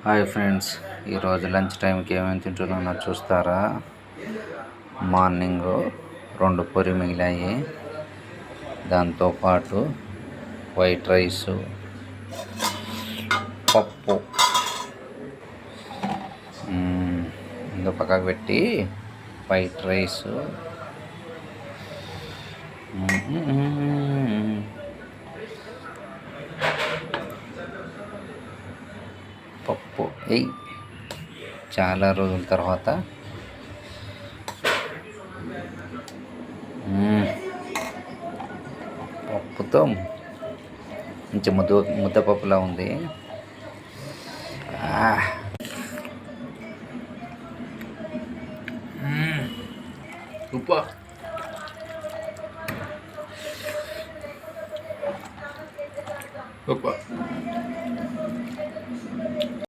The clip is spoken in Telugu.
హాయ్ ఫ్రెండ్స్, ఈరోజు లంచ్ టైంకి ఏమేమి తింటున్నానో చూస్తారా? మార్నింగ్ 2 పూరి మిగిలాయి, దాంతోపాటు వైట్ రైసు, పప్పు ఇంకా పక్కకు పెట్టి వైట్ రైసు, పప్పు చాలా రోజుల తర్వాత పప్పుతో మంచి ముద్దపప్పులా ఉంది. ఉప్పు